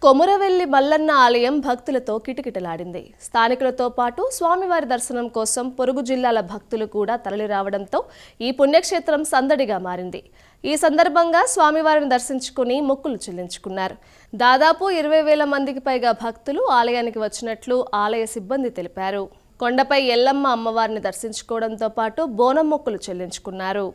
కొమురవెల్లి మల్లన్న ఆలయం భక్తులతో కిటకిటలాడింది. స్థానికులతో పాటు స్వామివారి దర్శనం కోసం పొరుగు జిల్లాల భక్తులు కూడా తరలిరావడంతో ఈ పుణ్యక్షేత్రం సందడిగా మారింది. ఈ సందర్భంగా స్వామివారిని దర్శించుకుని మొక్కులు చెల్లించుకున్నారు. దాదాపు 20,000 మందికి పైగా భక్తులు ఆలయానికి వచ్చినట్లు ఆలయ సిబ్బంది తెలిపారు. కొండపై ఎల్లమ్మ అమ్మవారిని దర్శించుకోవడంతో పాటు బోనం మొక్కులు చెల్లించుకున్నారు.